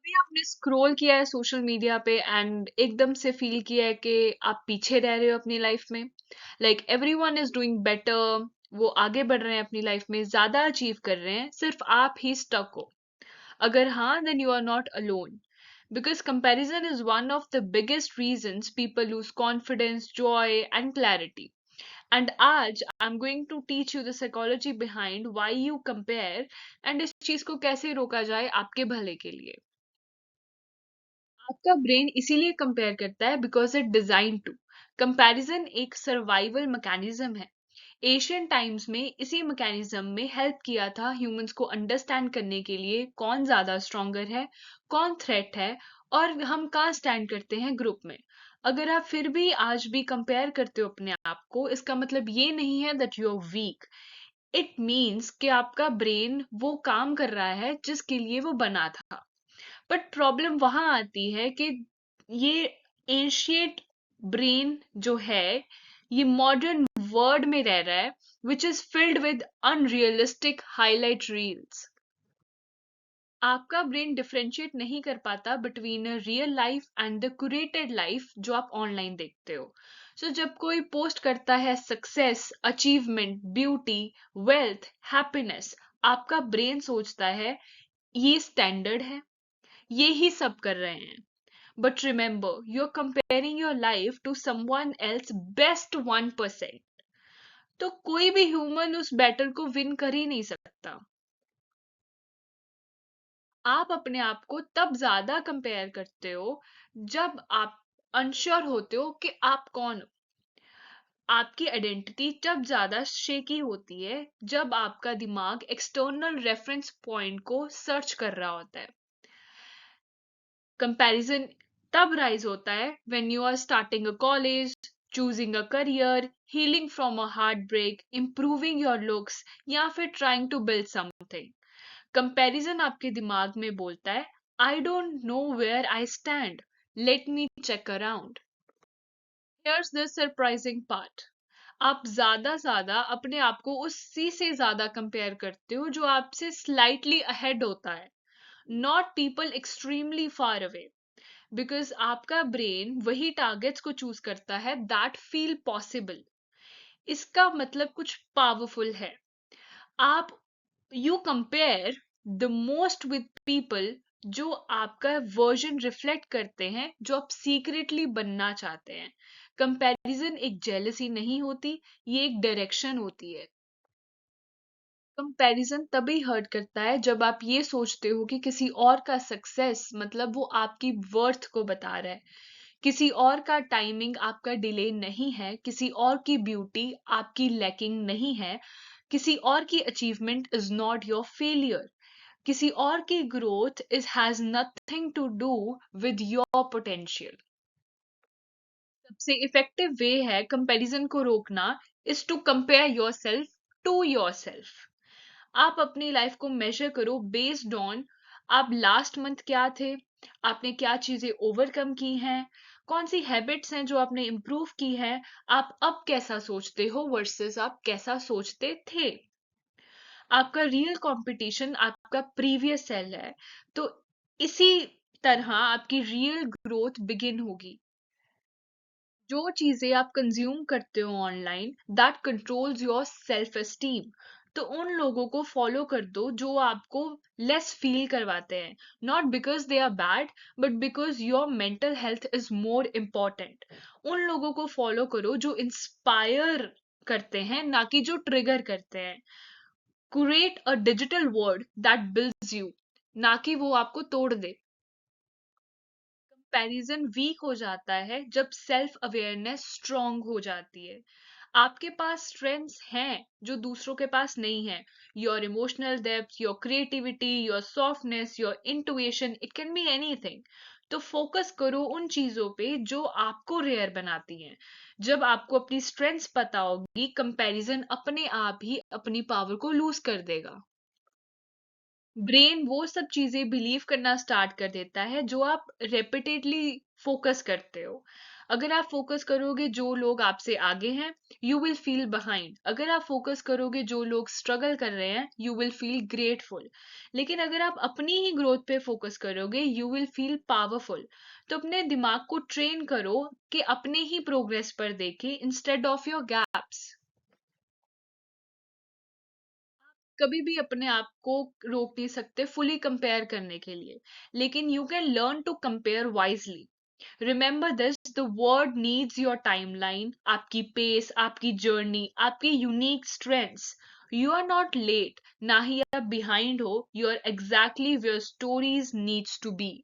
कभी आपने स्क्रॉल किया है सोशल मीडिया पे एंड एकदम से फील किया है कि आप पीछे रह रहे हो अपनी लाइफ में? Like everyone is doing better, वो आगे बढ़ रहे हैं अपनी लाइफ में, ज्यादा अचीव कर रहे हैं, सिर्फ आप ही स्टक हो। अगर हाँ, then you are not alone, because comparison is one of the biggest reasons people lose confidence, joy and clarity. And आज I am going to teach you the psychology behind why you compare, and इस चीज को कैसे रोका जाए आपके भले के लिए। आपका ब्रेन इसीलिए कंपेयर करता है because it design to. Comparison एक सर्वाइवल मैकेनिज्म है। एशियन टाइम्स में इसी मैकेनिज्म में हेल्प किया था ह्यूमंस को अंडरस्टैंड करने के लिए कौन ज्यादा स्ट्रोंगर है, कौन थ्रेट है, और हम कहाँ स्टैंड करते हैं ग्रुप में। अगर आप फिर भी आज भी कंपेयर करते हो अपने आप को, इसका मतलब ये नहीं है that you are weak. It means कि आपका ब्रेन वो काम कर रहा है जिसके लिए वो बना था। बट प्रॉब्लम वहां आती है कि ये एंशियंट ब्रेन जो है, ये मॉडर्न वर्ल्ड में रह रहा है, which is filled with unrealistic highlight reels. आपका ब्रेन डिफरेंशिएट नहीं कर पाता between a real life and the curated life जो आप ऑनलाइन देखते हो। सो जब कोई पोस्ट करता है success, achievement, beauty, wealth, happiness, आपका ब्रेन सोचता है ये स्टैंडर्ड है, ये ही सब कर रहे हैं। But remember, you're comparing your life to someone else best 1%. तो कोई भी ह्यूमन उस बैटल को विन कर ही नहीं सकता। आप अपने आप को तब ज्यादा कंपेयर करते हो जब आप अनश्योर होते हो कि आप कौन हो। आपकी आइडेंटिटी तब ज्यादा शेकी होती है जब आपका दिमाग एक्सटर्नल रेफरेंस पॉइंट को सर्च कर रहा होता है। कंपैरिजन तब राइज होता है when you are starting a college, choosing a career, healing from a heartbreak, improving your looks, या फिर trying to build something। Comparison आपके दिमाग में बोलता है I don't know where I stand, let me check around। Here's the surprising part, आप ज्यादा अपने आप को उसी से ज्यादा कंपेयर करते हो जो आपसे स्लाइटली अहेड होता है, not people extremely far away. Because आपका ब्रेन वही टारगेट्स को चूज करता है दैट फील पॉसिबल। इसका मतलब कुछ पावरफुल है। आप you compare the most with people जो आपका वर्जन रिफ्लेक्ट करते हैं, जो आप सीक्रेटली बनना चाहते हैं। कंपैरिजन एक जेलसी नहीं होती, ये एक डायरेक्शन होती है। कंपैरिजन तभी हर्ट करता है जब आप ये सोचते हो कि किसी और का सक्सेस मतलब वो आपकी वर्थ को बता रहा है, किसी और का टाइमिंग आपका डिले नहीं है, किसी और की ब्यूटी आपकी लैकिंग नहीं है, किसी और की achievement is not your failure, किसी और की growth is has nothing to do with your potential. सबसे इफेक्टिव वे है कंपैरिजन को रोकना is to compare yourself to yourself. आप अपनी लाइफ को मेजर करो बेस्ड ऑन आप लास्ट मंथ क्या थे, आपने क्या चीजें ओवरकम की हैं, कौन सी हैबिट्स हैं जो आपने इम्प्रूव की है, आप अब कैसा सोचते हो वर्सेस आप कैसा सोचते थे। आपका रियल कंपटीशन आपका प्रीवियस सेल है। तो इसी तरह आपकी रियल ग्रोथ बिगिन होगी। जो चीजें आप कंज्यूम करते हो online that controls your self esteem. तो उन लोगों को फॉलो कर दो जो आपको लेस फील करवाते हैं, not because they are bad, but because your mental health is more important. उन लोगों को फॉलो करो जो इंस्पायर करते हैं, ना कि जो ट्रिगर करते हैं। Create a digital world that builds you, ना कि वो आपको तोड़ दे। कंपैरिजन वीक हो जाता है जब सेल्फ अवेयरनेस स्ट्रांग हो जाती है। आपके पास स्ट्रेंथ्स हैं जो दूसरों के पास नहीं है। Your emotional depth, your creativity, your softness, your intuition, it can be anything. तो फोकस करो उन चीजों पे जो आपको रेयर बनाती हैं। जब आपको अपनी स्ट्रेंथ्स पता होगी, कंपैरिजन अपने आप ही अपनी पावर को लूज कर देगा। ब्रेन वो सब चीजें बिलीव करना स्टार्ट कर देता है जो आप रेपिटेडली फोकस करते हो। अगर आप फोकस करोगे जो लोग आपसे आगे हैं, यू विल फील बिहाइंड। अगर आप फोकस करोगे जो लोग स्ट्रगल कर रहे हैं, यू विल फील ग्रेटफुल। लेकिन अगर आप अपनी ही ग्रोथ पे फोकस करोगे, यू विल फील पावरफुल। तो अपने दिमाग को ट्रेन करो कि अपने ही प्रोग्रेस पर देखे इंस्टेड ऑफ योर गैप्स। कभी भी अपने आप को रोक नहीं सकते फुली कंपेयर करने के लिए, लेकिन you can learn to compare wisely. Remember this, the world needs your timeline, आपकी पेस, आपकी जर्नी, आपकी unique strengths. You are not late, ना ही आप बिहाइंड हो, you are exactly where stories needs to B.